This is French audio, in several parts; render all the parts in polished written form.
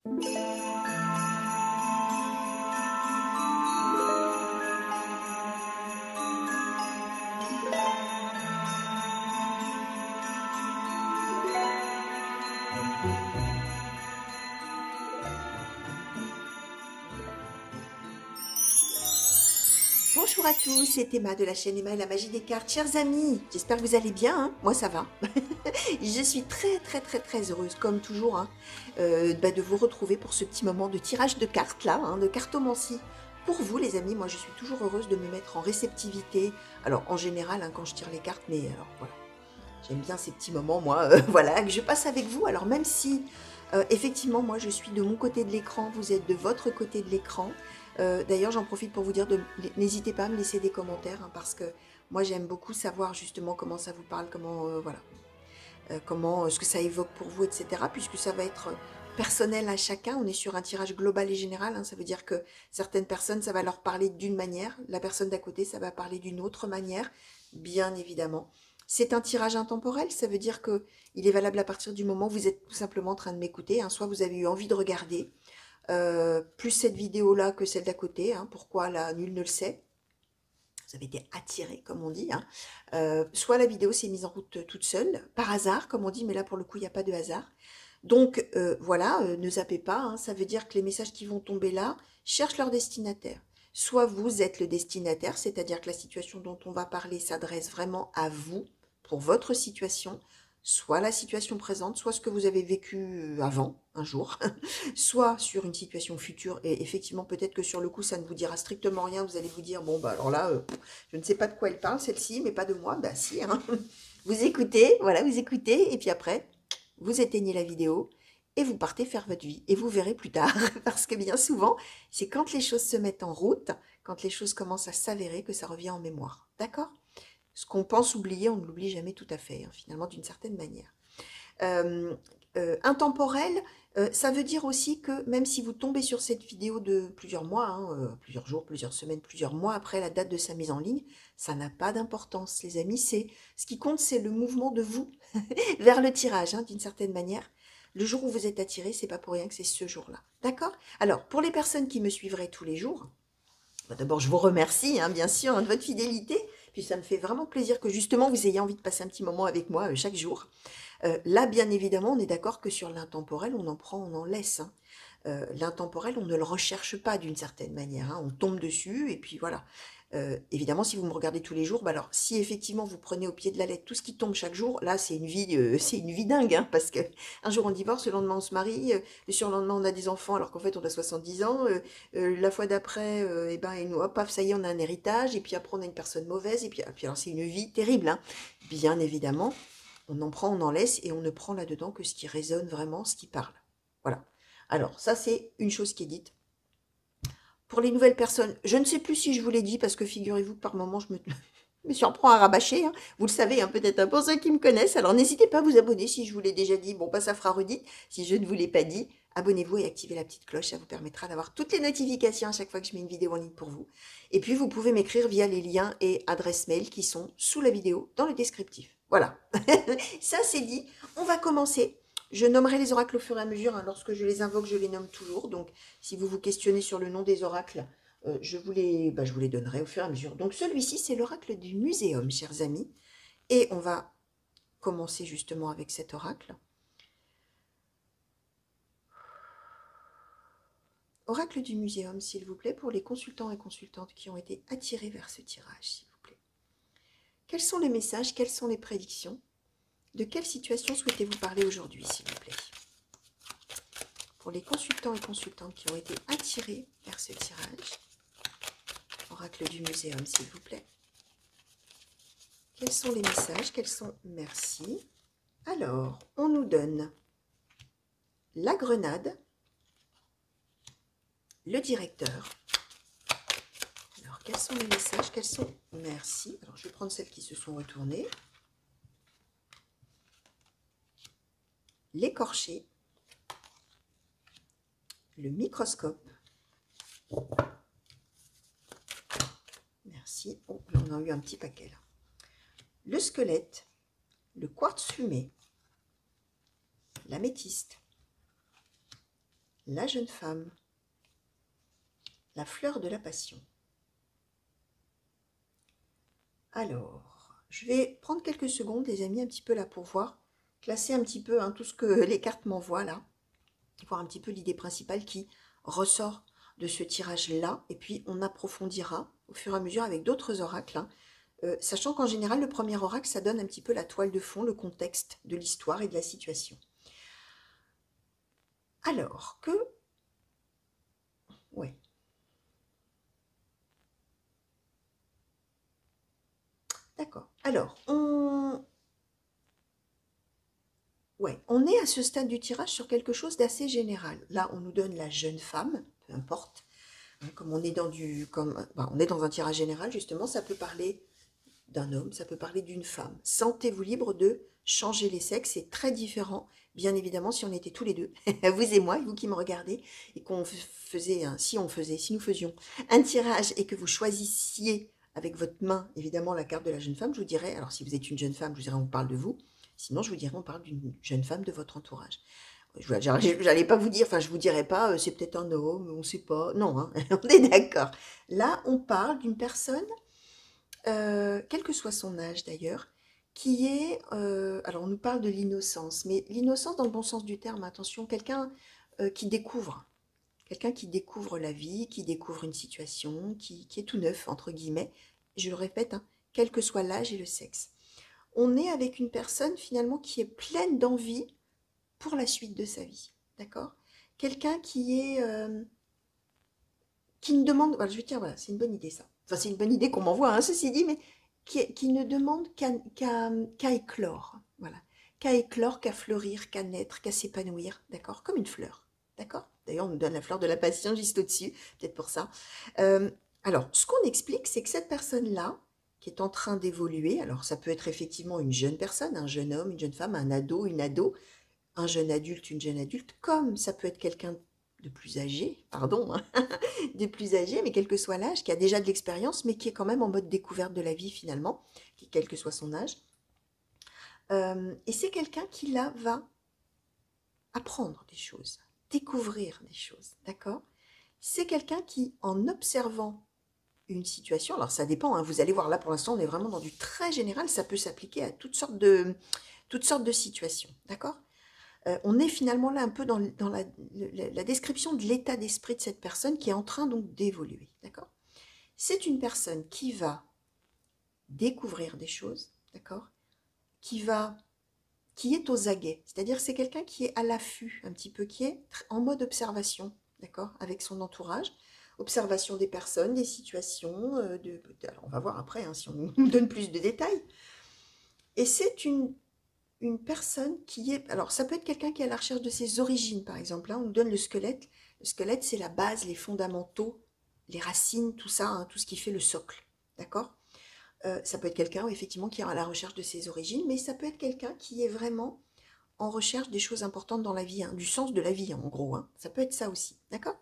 Bonjour à tous, c'est Emma de la chaîne Emma et la magie des cartes. Chers amis, j'espère que vous allez bien, hein. Moi ça va. Je suis très heureuse, comme toujours, hein, de vous retrouver pour ce petit moment de tirage de cartes là, hein, de cartomancie. Pour vous les amis, moi je suis toujours heureuse de me mettre en réceptivité. Alors en général, hein, quand je tire les cartes, mais alors voilà, j'aime bien ces petits moments, moi, voilà, que je passe avec vous. Alors même si, effectivement, moi je suis de mon côté de l'écran, vous êtes de votre côté de l'écran. D'ailleurs, j'en profite pour vous dire, n'hésitez pas à me laisser des commentaires, hein, parce que moi j'aime beaucoup savoir justement comment ça vous parle, comment, voilà, comment, ce que ça évoque pour vous, etc. Puisque ça va être personnel à chacun, on est sur un tirage global et général, hein, ça veut dire que certaines personnes, ça va leur parler d'une manière, la personne d'à côté, ça va parler d'une autre manière, bien évidemment. C'est un tirage intemporel, ça veut dire que il est valable à partir du moment où vous êtes tout simplement en train de m'écouter, hein, soit vous avez eu envie de regarder, plus cette vidéo-là que celle d'à côté, hein, pourquoi là, nul ne le sait. Vous avez été attiré, comme on dit, hein. Soit la vidéo s'est mise en route toute seule, par hasard, comme on dit, mais là pour le coup, il n'y a pas de hasard. Donc voilà, ne zappez pas, hein, ça veut dire que les messages qui vont tomber là cherchent leur destinataire. Soit vous êtes le destinataire, c'est-à-dire que la situation dont on va parler s'adresse vraiment à vous, pour votre situation, soit la situation présente, soit ce que vous avez vécu avant, un jour, soit sur une situation future, et effectivement peut-être que sur le coup ça ne vous dira strictement rien, vous allez vous dire, bon bah alors là, je ne sais pas de quoi elle parle celle-ci, mais pas de moi, bah si, hein. Vous écoutez, voilà, vous écoutez, et puis après, vous éteignez la vidéo, et vous partez faire votre vie, et vous verrez plus tard, parce que bien souvent, c'est quand les choses se mettent en route, quand les choses commencent à s'avérer que ça revient en mémoire, d'accord? Ce qu'on pense oublier, on ne l'oublie jamais tout à fait, hein, finalement, d'une certaine manière. Intemporel, ça veut dire aussi que même si vous tombez sur cette vidéo de plusieurs mois, hein, plusieurs jours, plusieurs semaines, plusieurs mois après la date de sa mise en ligne, ça n'a pas d'importance, les amis. Ce qui compte, c'est le mouvement de vous vers le tirage, hein, d'une certaine manière. Le jour où vous êtes attiré, c'est pas pour rien que c'est ce jour-là. D'accord? Alors, pour les personnes qui me suivraient tous les jours, d'abord, je vous remercie, hein, bien sûr, hein, de votre fidélité. Puis ça me fait vraiment plaisir que justement vous ayez envie de passer un petit moment avec moi chaque jour. Là, bien évidemment, on est d'accord que sur l'intemporel, on en prend, on en laisse, hein. L'intemporel, on ne le recherche pas d'une certaine manière, hein. On tombe dessus et puis voilà. Évidemment, si vous me regardez tous les jours, bah alors si effectivement vous prenez au pied de la lettre tout ce qui tombe chaque jour, là c'est une vie dingue, hein, parce que un jour on divorce, le lendemain on se marie, le surlendemain on a des enfants alors qu'en fait on a 70 ans, la fois d'après, et ben et nous, hop, paf, ça y est, on a un héritage, et puis après on a une personne mauvaise, et puis alors c'est une vie terrible, hein. Bien évidemment, on en prend, on en laisse, et on ne prend là-dedans que ce qui résonne vraiment, ce qui parle. Voilà. Alors, ça, c'est une chose qui est dite. Pour les nouvelles personnes, je ne sais plus si je vous l'ai dit, parce que figurez-vous que par moment, je me surprends à rabâcher, hein. Vous le savez, hein, peut-être, hein, pour ceux qui me connaissent. Alors, n'hésitez pas à vous abonner si je vous l'ai déjà dit. Bon, pas ça fera redite. Si je ne vous l'ai pas dit, abonnez-vous et activez la petite cloche. Ça vous permettra d'avoir toutes les notifications à chaque fois que je mets une vidéo en ligne pour vous. Et puis, vous pouvez m'écrire via les liens et adresses mail qui sont sous la vidéo dans le descriptif. Voilà. Ça, c'est dit. On va commencer. Je nommerai les oracles au fur et à mesure, hein. Lorsque je les invoque, je les nomme toujours. Donc, si vous vous questionnez sur le nom des oracles, je vous les donnerai au fur et à mesure. Donc, celui-ci, c'est l'oracle du muséum, chers amis. Et on va commencer justement avec cet oracle. Oracle du muséum, s'il vous plaît, pour les consultants et consultantes qui ont été attirés vers ce tirage, s'il vous plaît. Quels sont les messages, quelles sont les prédictions? De quelle situation souhaitez-vous parler aujourd'hui, s'il vous plaît? Pour les consultants et consultantes qui ont été attirés vers ce tirage, oracle du muséum, s'il vous plaît. Quels sont les messages? Quels sont... Merci. Alors, on nous donne la grenade, le directeur. Alors, quels sont les messages? Quels sont... Merci. Alors, je vais prendre celles qui se sont retournées. L'écorché, le microscope. Merci. Oh, on a eu un petit paquet là. Le squelette, le quartz fumé, l'améthyste, la jeune femme, la fleur de la passion. Alors, je vais prendre quelques secondes, les amis, un petit peu là pour voir, classer un petit peu tout ce que les cartes m'envoient là, voir un petit peu l'idée principale qui ressort de ce tirage-là, et puis on approfondira au fur et à mesure avec d'autres oracles, sachant qu'en général, le premier oracle, ça donne un petit peu la toile de fond, le contexte de l'histoire et de la situation. Alors que... Ouais. D'accord. Alors, on est à ce stade du tirage sur quelque chose d'assez général. Là, on nous donne la jeune femme, peu importe. Comme on est on est dans un tirage général, justement, ça peut parler d'un homme, ça peut parler d'une femme. Sentez-vous libre de changer les sexes, c'est très différent, bien évidemment, si on était tous les deux, vous et moi, vous qui me regardez, et qu'on faisait, si nous faisions un tirage et que vous choisissiez avec votre main, évidemment, la carte de la jeune femme, je vous dirais, alors si vous êtes une jeune femme, je vous dirais, on parle de vous, sinon je vous dirais, on parle d'une jeune femme de votre entourage. J'allais pas vous dire, enfin je vous dirais pas, c'est peut-être un homme, on sait pas, non, hein, on est d'accord. Là, on parle d'une personne quel que soit son âge d'ailleurs, qui est, alors on nous parle de l'innocence, mais l'innocence dans le bon sens du terme, attention, quelqu'un qui découvre la vie, qui découvre une situation, qui est tout neuf, entre guillemets, je le répète, quel que soit l'âge et le sexe. On est avec une personne finalement qui est pleine d'envie pour la suite de sa vie, d'accord? Quelqu'un qui ne demande, voilà, je vais dire, voilà, c'est une bonne idée ça. Enfin, c'est une bonne idée qu'on m'envoie, ceci dit, mais qui ne demande qu'à éclore, voilà. Qu'à éclore, qu'à fleurir, qu'à naître, qu'à s'épanouir, d'accord? Comme une fleur, d'accord? D'ailleurs, on nous donne la fleur de la passion juste au-dessus, peut-être pour ça. Alors, ce qu'on explique, c'est que cette personne-là, qui est en train d'évoluer, alors ça peut être effectivement une jeune personne, un jeune homme, une jeune femme, un ado, une ado, un jeune adulte, une jeune adulte, comme ça peut être quelqu'un de plus âgé, pardon, de plus âgé, mais quel que soit l'âge, qui a déjà de l'expérience, mais qui est quand même en mode découverte de la vie finalement, quel que soit son âge. Et c'est quelqu'un qui là va apprendre des choses, découvrir des choses, d'accord? C'est quelqu'un qui, en observant une situation, alors ça dépend, vous allez voir, là pour l'instant on est vraiment dans du très général, ça peut s'appliquer à toutes sortes de situations, d'accord? On est finalement là un peu dans la description de l'état d'esprit de cette personne qui est en train donc d'évoluer, d'accord? C'est une personne qui va découvrir des choses, d'accord? Qui est aux aguets, c'est-à-dire c'est quelqu'un qui est à l'affût un petit peu, qui est en mode observation, d'accord? Avec son entourage, observation des personnes, des situations, alors on va voir après si on nous donne plus de détails. Et c'est une personne qui est... Alors, ça peut être quelqu'un qui est à la recherche de ses origines, par exemple. Là, on nous donne le squelette. Le squelette, c'est la base, les fondamentaux, les racines, tout ça, tout ce qui fait le socle. D'accord? Ça peut être quelqu'un, effectivement, qui est à la recherche de ses origines, mais ça peut être quelqu'un qui est vraiment en recherche des choses importantes dans la vie, du sens de la vie, en gros. Ça peut être ça aussi. D'accord?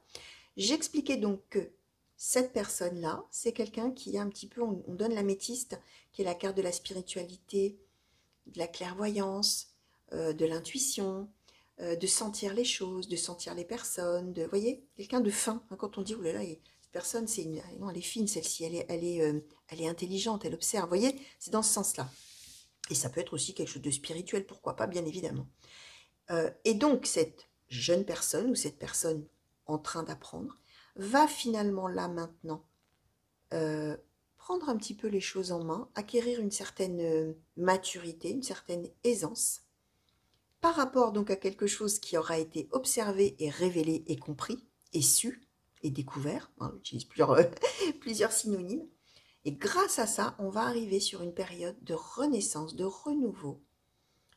J'expliquais donc que cette personne-là, c'est quelqu'un qui est un petit peu... On donne l'améthyste, qui est la carte de la spiritualité, de la clairvoyance, de l'intuition, de sentir les choses, de sentir les personnes, vous voyez, quelqu'un de fin. Quand on dit, oh là là, cette personne, non, elle est fine, celle-ci, elle est intelligente, elle observe, vous voyez, c'est dans ce sens-là. Et ça peut être aussi quelque chose de spirituel, pourquoi pas, bien évidemment. Et donc, cette jeune personne, ou cette personne en train d'apprendre, va finalement là, maintenant, prendre un petit peu les choses en main, acquérir une certaine maturité, une certaine aisance, par rapport donc à quelque chose qui aura été observé et révélé et compris, et su, et découvert, on utilise plusieurs synonymes, et grâce à ça, on va arriver sur une période de renaissance, de renouveau,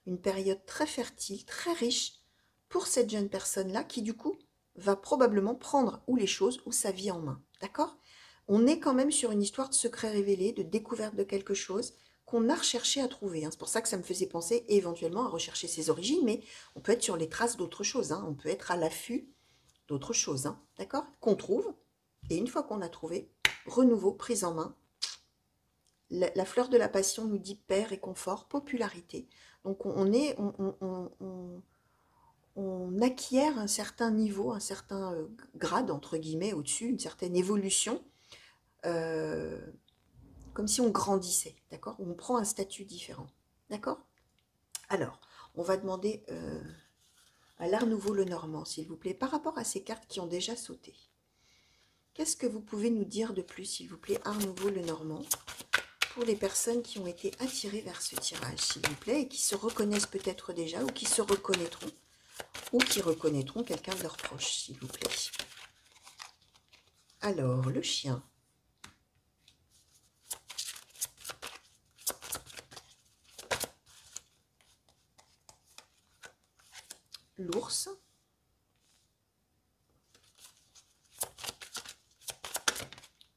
une période très fertile, très riche, pour cette jeune personne-là, qui du coup, va probablement prendre ou les choses ou sa vie en main, d'accord? On est quand même sur une histoire de secret révélé, de découverte de quelque chose qu'on a recherché à trouver. C'est pour ça que ça me faisait penser éventuellement à rechercher ses origines, mais on peut être sur les traces d'autre chose. On peut être à l'affût d'autre chose, d'accord? Qu'on trouve. Et une fois qu'on a trouvé, renouveau, prise en main. La fleur de la passion nous dit paix, réconfort, popularité. Donc on acquiert un certain niveau, un certain grade, entre guillemets, au-dessus, une certaine évolution, euh, comme si on grandissait, d'accord? On prend un statut différent, d'accord? Alors, on va demander à l'Art Nouveau Lenormand, s'il vous plaît, par rapport à ces cartes qui ont déjà sauté. Qu'est-ce que vous pouvez nous dire de plus, s'il vous plaît, Art Nouveau Lenormand, pour les personnes qui ont été attirées vers ce tirage, s'il vous plaît, et qui se reconnaissent peut-être déjà, ou qui se reconnaîtront, ou qui reconnaîtront quelqu'un de leur proche, s'il vous plaît. Alors, le chien. L'ours.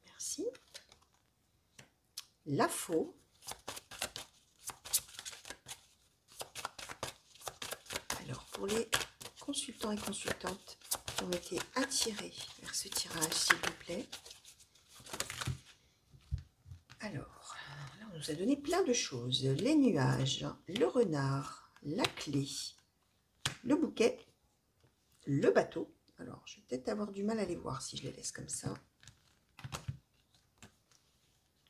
Merci. La faux. Alors, pour les consultants et consultantes qui ont été attirés vers ce tirage, s'il vous plaît. Alors, là, on nous a donné plein de choses. Les nuages, le renard, la clé, le bouquet, le bateau. Alors, je vais peut-être avoir du mal à les voir si je les laisse comme ça.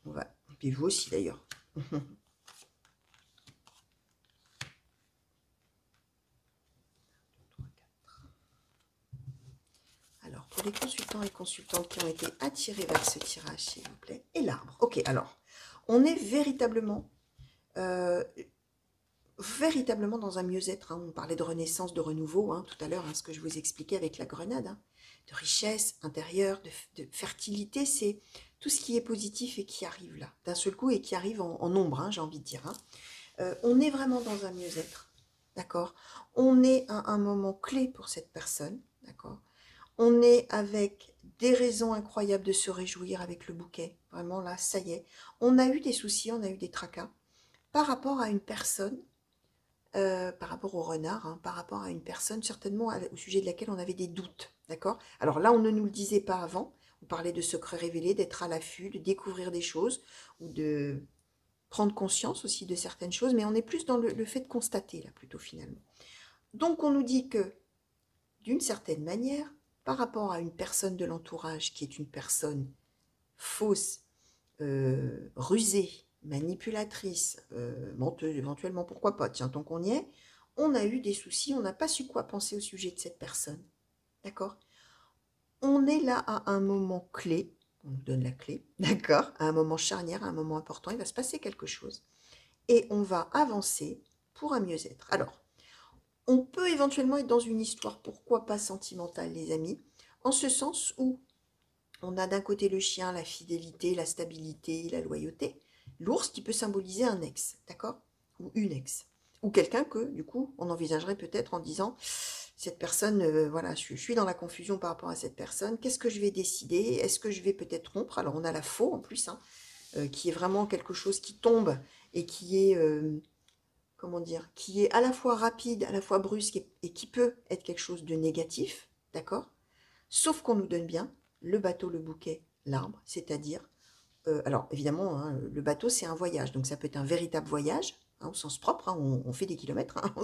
On va... Et vous aussi, d'ailleurs. Alors, pour les consultants et consultantes qui ont été attirés vers ce tirage, s'il vous plaît. Et l'arbre. Ok, alors, on est véritablement dans un mieux-être. Hein. On parlait de renaissance, de renouveau, hein, tout à l'heure, hein, ce que je vous expliquais avec la grenade. Hein. De richesse intérieure, de fertilité, c'est tout ce qui est positif et qui arrive là, d'un seul coup, et qui arrive en nombre, hein, j'ai envie de dire. Hein. On est vraiment dans un mieux-être, d'accord? On est à un moment clé pour cette personne, d'accord? On est avec des raisons incroyables de se réjouir avec le bouquet. Vraiment, là, ça y est. On a eu des soucis, on a eu des tracas par rapport à une personne, par rapport au renard, hein, par rapport à une personne certainement au sujet de laquelle on avait des doutes, d'accord? Alors là, on ne nous le disait pas avant. On parlait de secrets révélés, d'être à l'affût, de découvrir des choses ou de prendre conscience aussi de certaines choses, mais on est plus dans le fait de constater, là, plutôt, finalement. Donc, on nous dit que, d'une certaine manière, par rapport à une personne de l'entourage qui est une personne fausse, rusée, manipulatrice, menteuse éventuellement, pourquoi pas, tiens, tant qu'on y est, on a eu des soucis, on n'a pas su quoi penser au sujet de cette personne. D'accord? On est là à un moment clé, on nous donne la clé, d'accord? À un moment charnière, à un moment important, il va se passer quelque chose. Et on va avancer pour un mieux-être. Alors, on peut éventuellement être dans une histoire, pourquoi pas sentimentale, les amis, en ce sens où on a d'un côté le chien, la fidélité, la stabilité, la loyauté, l'ours qui peut symboliser un ex, d'accord? Ou une ex. Ou quelqu'un que, du coup, on envisagerait peut-être en disant, cette personne, voilà, je suis dans la confusion par rapport à cette personne, qu'est-ce que je vais décider? Est-ce que je vais peut-être rompre? Alors, on a la faux en plus, hein, qui est vraiment quelque chose qui tombe et qui est... comment dire, qui est à la fois rapide, à la fois brusque et qui peut être quelque chose de négatif, d'accord? Sauf qu'on nous donne bien le bateau, le bouquet, l'arbre, c'est-à-dire, alors évidemment, hein, le bateau c'est un voyage, donc ça peut être un véritable voyage, hein, au sens propre, hein, on fait des kilomètres, hein,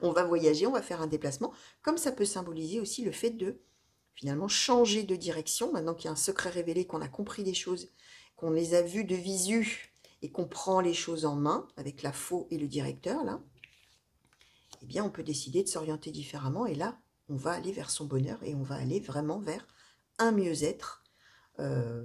on va voyager, on va faire un déplacement, comme ça peut symboliser aussi le fait de finalement changer de direction, maintenant qu'il y a un secret révélé, qu'on a compris des choses, qu'on les a vues de visu, et qu'on prend les choses en main, avec la faux et le directeur, là, eh bien, on peut décider de s'orienter différemment, et là, on va aller vers son bonheur, et on va aller vraiment vers un mieux-être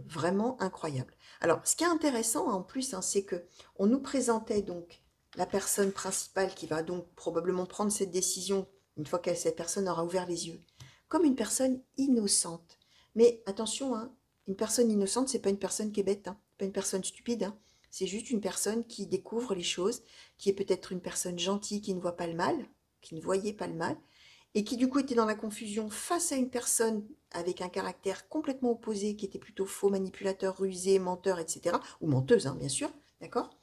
vraiment incroyable. Alors, ce qui est intéressant, en plus, hein, c'est que on nous présentait donc la personne principale qui va donc probablement prendre cette décision, une fois que cette personne aura ouvert les yeux, comme une personne innocente. Mais attention, hein, une personne innocente, c'est pas une personne qui est bête, hein, pas une personne stupide, hein. C'est juste une personne qui découvre les choses, qui est peut-être une personne gentille, qui ne voit pas le mal, qui ne voyait pas le mal, et qui du coup était dans la confusion face à une personne avec un caractère complètement opposé, qui était plutôt faux, manipulateur, rusé, menteur, etc. Ou menteuse, hein, bien sûr, d'accord?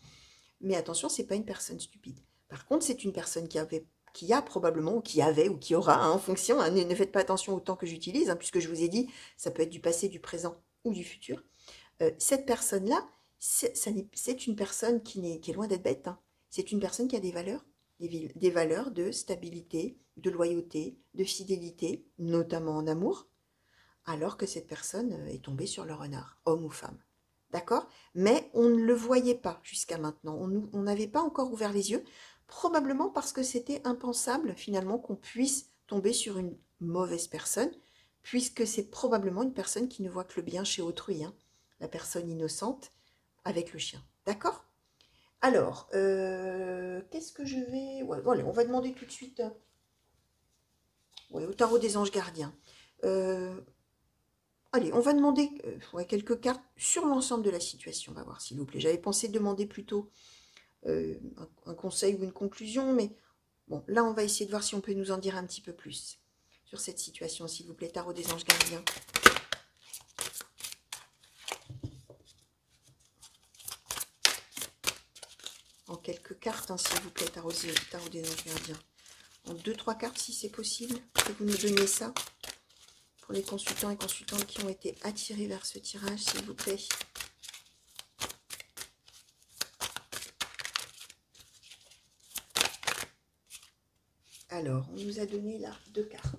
Mais attention, c'est pas une personne stupide. Par contre, c'est une personne qui a probablement, ou qui avait, ou qui aura, hein, en fonction, hein, ne faites pas attention au temps que j'utilise, hein, puisque je vous ai dit, ça peut être du passé, du présent ou du futur. Cette personne-là, c'est une personne qui est loin d'être bête, hein. C'est une personne qui a des valeurs, des valeurs de stabilité, de loyauté, de fidélité, notamment en amour, alors que cette personne est tombée sur le renard, homme ou femme. D'accord? Mais on ne le voyait pas jusqu'à maintenant. On n'avait pas encore ouvert les yeux, probablement parce que c'était impensable finalement qu'on puisse tomber sur une mauvaise personne, puisque c'est probablement une personne qui ne voit que le bien chez autrui, hein, la personne innocente avec le chien. D'accord? Alors, qu'est-ce que je vais... Ouais, bon, allez, on va demander tout de suite ouais, au tarot des anges gardiens. Allez, on va demander ouais, quelques cartes sur l'ensemble de la situation. On va voir, s'il vous plaît. J'avais pensé demander plutôt un conseil ou une conclusion, mais bon, là, on va essayer de voir si on peut nous en dire un petit peu plus sur cette situation, s'il vous plaît. Tarot des anges gardiens. En quelques cartes, hein, s'il vous plaît, tarot des anges gardiens. En 2-3 cartes, si c'est possible, que vous nous donniez ça. Pour les consultants et consultantes qui ont été attirés vers ce tirage, s'il vous plaît. Alors, on nous a donné là 2 cartes.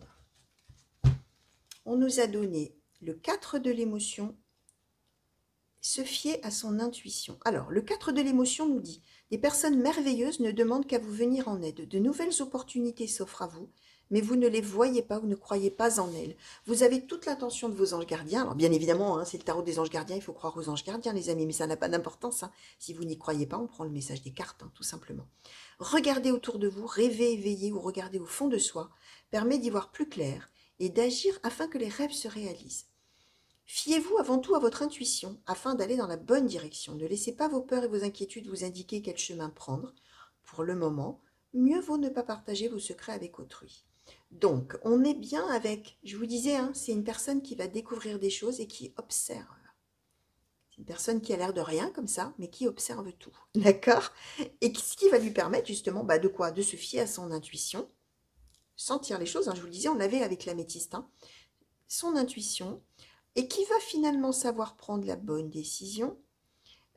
On nous a donné le 4 de l'émotion, se fier à son intuition. Alors, le 4 de l'émotion nous dit, des personnes merveilleuses ne demandent qu'à vous venir en aide. De nouvelles opportunités s'offrent à vous, mais vous ne les voyez pas ou ne croyez pas en elles. Vous avez toute l'attention de vos anges gardiens. Alors, bien évidemment, hein, c'est le tarot des anges gardiens, il faut croire aux anges gardiens, les amis, mais ça n'a pas d'importance. Hein. Si vous n'y croyez pas, on prend le message des cartes, hein, tout simplement. Regardez autour de vous, rêver, éveiller ou regarder au fond de soi permet d'y voir plus clair et d'agir afin que les rêves se réalisent. Fiez-vous avant tout à votre intuition afin d'aller dans la bonne direction. Ne laissez pas vos peurs et vos inquiétudes vous indiquer quel chemin prendre. Pour le moment, mieux vaut ne pas partager vos secrets avec autrui. Donc, on est bien avec, je vous disais, hein, c'est une personne qui va découvrir des choses et qui observe. C'est une personne qui a l'air de rien comme ça, mais qui observe tout. D'accord? Et ce qui va lui permettre justement de quoi? De se fier à son intuition, sentir les choses. Hein, je vous le disais, on l'avait avec l'améthyste. Hein, son intuition, et qui va finalement savoir prendre la bonne décision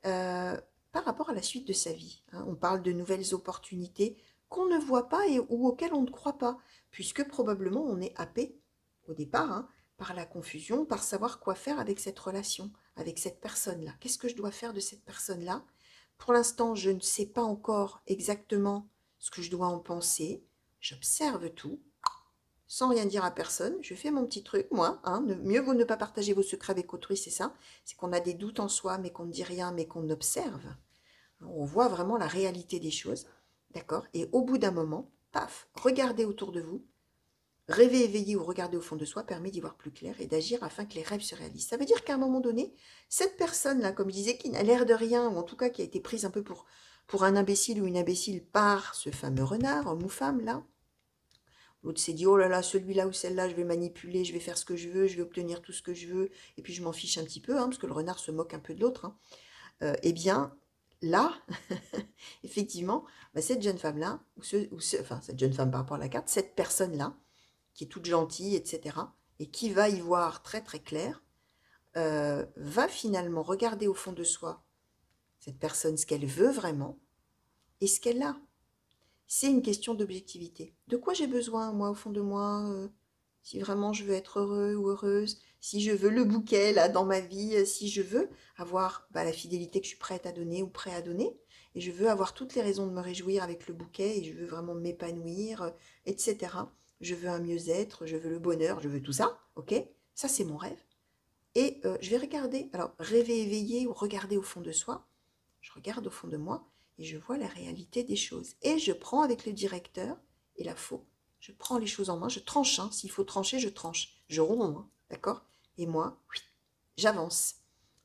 par rapport à la suite de sa vie. Hein. On parle de nouvelles opportunités qu'on ne voit pas ou auxquelles on ne croit pas, puisque probablement on est happé au départ hein, par la confusion, par savoir quoi faire avec cette relation, avec cette personne-là. Qu'est-ce que je dois faire de cette personne-là? Pour l'instant, je ne sais pas encore exactement ce que je dois en penser. J'observe tout. Sans rien dire à personne, je fais mon petit truc, moi. Hein, mieux vaut ne pas partager vos secrets avec autrui, c'est ça. C'est qu'on a des doutes en soi, mais qu'on ne dit rien, mais qu'on observe. On voit vraiment la réalité des choses, d'accord? Et au bout d'un moment, paf, regardez autour de vous. Rêver, éveiller ou regarder au fond de soi permet d'y voir plus clair et d'agir afin que les rêves se réalisent. Ça veut dire qu'à un moment donné, cette personne-là, comme je disais, qui n'a l'air de rien, ou en tout cas qui a été prise un peu pour un imbécile ou une imbécile par ce fameux renard, homme ou femme, là, l'autre s'est dit, oh là là, celui-là ou celle-là, je vais manipuler, je vais faire ce que je veux, je vais obtenir tout ce que je veux, et puis je m'en fiche un petit peu, hein, parce que le renard se moque un peu de l'autre. Hein. Eh bien, là, effectivement, cette jeune femme-là, enfin, cette jeune femme par rapport à la carte, cette personne-là, qui est toute gentille, etc., et qui va y voir très très clair, va finalement regarder au fond de soi, cette personne, ce qu'elle veut vraiment, et ce qu'elle a. C'est une question d'objectivité. De quoi j'ai besoin, moi, au fond de moi, si vraiment je veux être heureux ou heureuse, si je veux le bouquet, là, dans ma vie, si je veux avoir la fidélité que je suis prête à donner ou prêt à donner, et je veux avoir toutes les raisons de me réjouir avec le bouquet, et je veux vraiment m'épanouir, etc. Je veux un mieux-être, je veux le bonheur, je veux tout ça, ok? Ça, c'est mon rêve. Et je vais regarder, alors, rêver éveillé ou regarder au fond de soi, je regarde au fond de moi, et je vois la réalité des choses. Et je prends avec le directeur, et là, je prends les choses en main, je tranche, hein, s'il faut trancher, je tranche. Je romps, hein, d'accord? Et moi, oui, j'avance.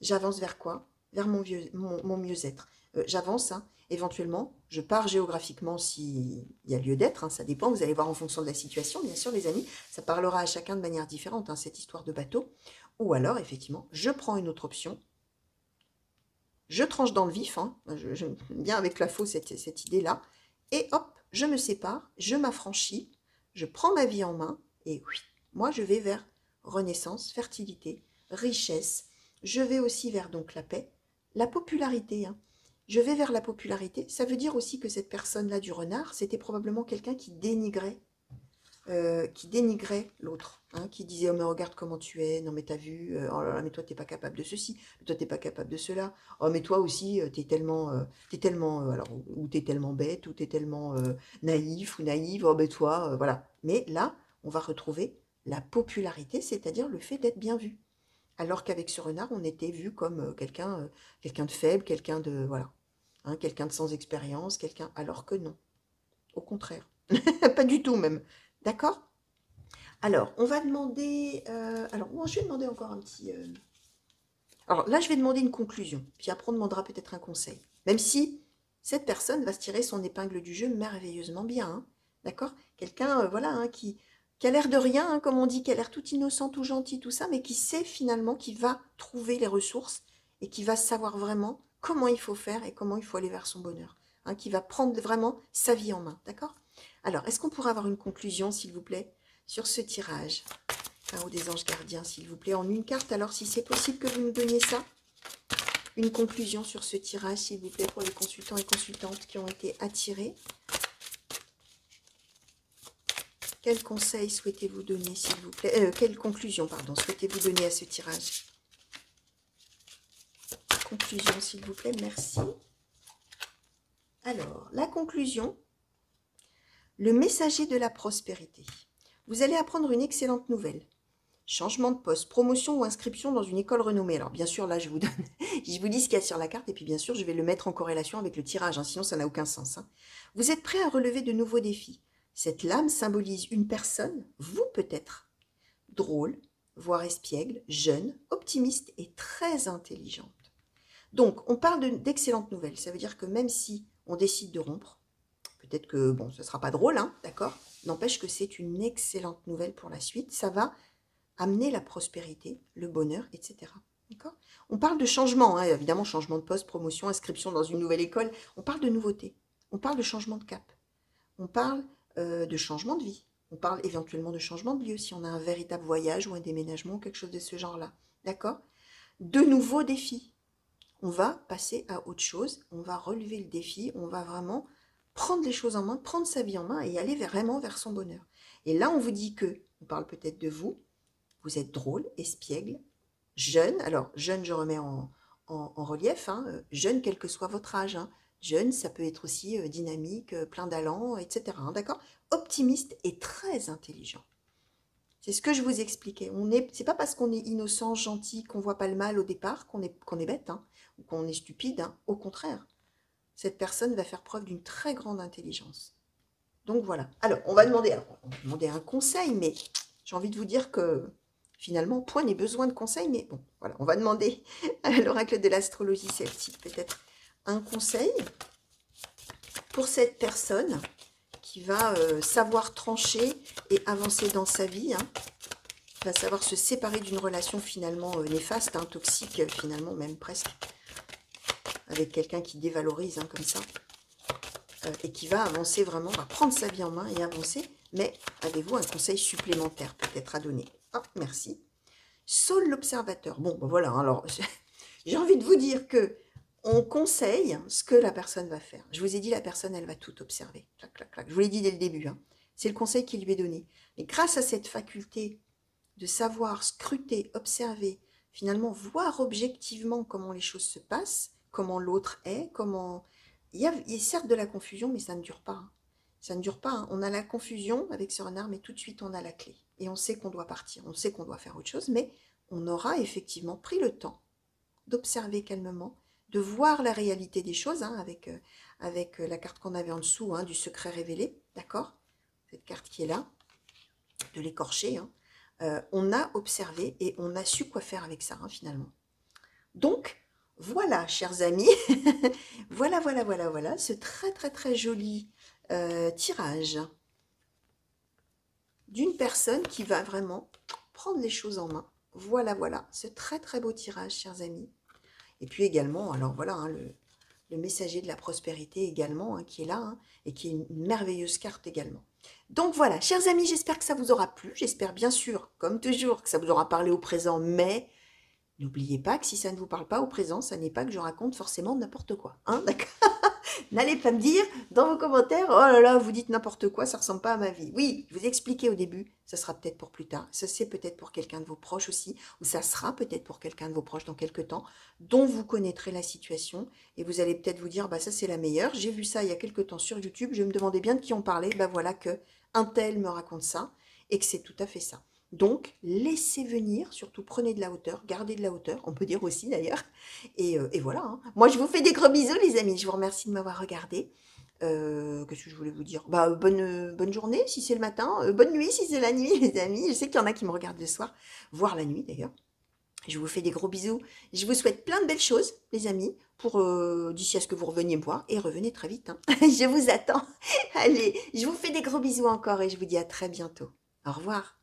J'avance vers quoi? Vers mon mieux-être. J'avance, hein, éventuellement, je pars géographiquement s'il y a lieu d'être, hein, ça dépend, vous allez voir en fonction de la situation, bien sûr, les amis, ça parlera à chacun de manière différente, hein, cette histoire de bateau. Ou alors, effectivement, je prends une autre option, je tranche dans le vif, hein, je viens avec la faux cette idée-là, et hop, je me sépare, je m'affranchis, je prends ma vie en main, et oui, moi je vais vers renaissance, fertilité, richesse, je vais aussi vers donc la paix, la popularité. Hein. Je vais vers la popularité. Ça veut dire aussi que cette personne-là du renard, c'était probablement quelqu'un qui dénigrait l'autre, hein, qui disait: oh mais regarde comment tu es, non mais t'as vu, oh là là, mais toi t'es pas capable de ceci, toi t'es pas capable de cela, oh mais toi aussi t'es tellement, alors, ou t'es tellement bête, ou t'es tellement naïf ou naïve, oh mais toi, voilà. Mais là, on va retrouver la popularité, c'est-à-dire le fait d'être bien vu. Alors qu'avec ce renard, on était vu comme quelqu'un de faible, quelqu'un de, voilà, hein, quelqu'un de sans expérience, quelqu'un, alors que non, au contraire, pas du tout même. D'accord? Alors, on va demander. Alors, moi, je vais demander encore un petit. Alors là, je vais demander une conclusion. Puis après, on demandera peut-être un conseil. Même si cette personne va se tirer son épingle du jeu merveilleusement bien. Hein. D'accord? Quelqu'un, voilà, hein, qui a l'air de rien, hein, comme on dit, qui a l'air tout innocent, tout gentil, tout ça, mais qui sait finalement, qui va trouver les ressources et qui va savoir vraiment comment il faut faire et comment il faut aller vers son bonheur. Hein, qui va prendre vraiment sa vie en main. D'accord? Alors, est-ce qu'on pourrait avoir une conclusion, s'il vous plaît, sur ce tirage? Ou des anges gardiens, s'il vous plaît, en une carte. Alors, si c'est possible que vous nous donniez ça, une conclusion sur ce tirage, s'il vous plaît, pour les consultants et consultantes qui ont été attirés. Quel conseil souhaitez-vous donner, s'il vous plaît? Quelle conclusion, pardon, souhaitez-vous donner à ce tirage? Conclusion, s'il vous plaît, merci. Alors, la conclusion, le messager de la prospérité. Vous allez apprendre une excellente nouvelle. Changement de poste, promotion ou inscription dans une école renommée. Alors bien sûr, là, je vous dis ce qu'il y a sur la carte, et puis bien sûr, je vais le mettre en corrélation avec le tirage, hein, sinon ça n'a aucun sens. Hein. Vous êtes prêt à relever de nouveaux défis. Cette lame symbolise une personne, vous peut-être, drôle, voire espiègle, jeune, optimiste et très intelligente. Donc, on parle d'excellentes nouvelles. Ça veut dire que même si on décide de rompre, peut-être que, bon, ce ne sera pas drôle, hein, d'accord? N'empêche que c'est une excellente nouvelle pour la suite. Ça va amener la prospérité, le bonheur, etc. D'accord? On parle de changement, hein, évidemment, changement de poste, promotion, inscription dans une nouvelle école. On parle de nouveauté. On parle de changement de cap. On parle de changement de vie. On parle éventuellement de changement de lieu, si on a un véritable voyage ou un déménagement ou quelque chose de ce genre-là. D'accord? De nouveaux défis. On va passer à autre chose. On va relever le défi. On va vraiment prendre les choses en main, prendre sa vie en main et aller vraiment vers son bonheur. Et là, on vous dit que, on parle peut-être de vous, vous êtes drôle, espiègle, jeune. Alors, jeune, je remets en relief. Hein, jeune, quel que soit votre âge. Hein. Jeune, ça peut être aussi dynamique, plein d'allant, etc. Hein, d'accord? Optimiste et très intelligent. C'est ce que je vous expliquais. C'est pas parce qu'on est innocent, gentil, qu'on voit pas le mal au départ, qu'on est bête, hein, ou qu'on est stupide. Hein. Au contraire, cette personne va faire preuve d'une très grande intelligence. Donc voilà. Alors, on va demander un conseil, mais j'ai envie de vous dire que finalement, point n'est besoin de conseils, mais bon, voilà, on va demander à l'oracle de l'astrologie celtique peut-être un conseil pour cette personne qui va savoir trancher et avancer dans sa vie, hein, va savoir se séparer d'une relation finalement néfaste, hein, toxique, finalement même presque, avec quelqu'un qui dévalorise hein, comme ça, et qui va avancer vraiment, va prendre sa vie en main et avancer, mais avez-vous un conseil supplémentaire peut-être à donner? Ah, merci. Saul l'observateur. Bon, ben voilà, alors, j'ai envie de vous dire que on conseille ce que la personne va faire. Je vous ai dit, la personne, elle va tout observer. Clac, clac, clac. Je vous l'ai dit dès le début. Hein. C'est le conseil qui lui est donné. Mais grâce à cette faculté de savoir scruter, observer, finalement voir objectivement comment les choses se passent, comment l'autre est, comment... Il y a certes de la confusion, mais ça ne dure pas. Hein. Ça ne dure pas. Hein. On a la confusion avec ce renard, mais tout de suite, on a la clé. Et on sait qu'on doit partir, on sait qu'on doit faire autre chose, mais on aura effectivement pris le temps d'observer calmement, de voir la réalité des choses, hein, avec la carte qu'on avait en dessous, hein, du secret révélé, d'accord? Cette carte qui est là, de l'écorché, hein. On a observé et on a su quoi faire avec ça, hein, finalement. Donc, voilà, chers amis, voilà, ce très, très, très joli tirage d'une personne qui va vraiment prendre les choses en main. Voilà, ce très, très beau tirage, chers amis. Et puis également, alors voilà, hein, le messager de la prospérité également, hein, qui est là, hein, et qui est une merveilleuse carte également. Donc voilà, chers amis, j'espère que ça vous aura plu. J'espère bien sûr, comme toujours, que ça vous aura parlé au présent, mais N'oubliez pas que si ça ne vous parle pas au présent, ça n'est pas que je raconte forcément n'importe quoi. Hein, d'accord? N'allez pas me dire dans vos commentaires, oh là là, vous dites n'importe quoi, ça ressemble pas à ma vie. Oui, je vous expliquais au début, ça sera peut-être pour plus tard, ça c'est peut-être pour quelqu'un de vos proches aussi, ou ça sera peut-être pour quelqu'un de vos proches dans quelques temps, dont vous connaîtrez la situation, et vous allez peut-être vous dire, bah ça c'est la meilleure, j'ai vu ça il y a quelques temps sur YouTube, je me demandais bien de qui on parlait, bah voilà que un tel me raconte ça, et que c'est tout à fait ça. Donc, laissez venir, surtout prenez de la hauteur, gardez de la hauteur, on peut dire aussi d'ailleurs, et voilà, hein. Moi, je vous fais des gros bisous, les amis. Je vous remercie de m'avoir regardé. Qu'est-ce que je voulais vous dire? Bah, bonne journée si c'est le matin. Bonne nuit si c'est la nuit, les amis. Je sais qu'il y en a qui me regardent le soir, voire la nuit d'ailleurs. Je vous fais des gros bisous. Je vous souhaite plein de belles choses, les amis, pour d'ici à ce que vous reveniez me voir. Et revenez très vite, hein. Je vous attends. Allez, je vous fais des gros bisous encore et je vous dis à très bientôt. Au revoir.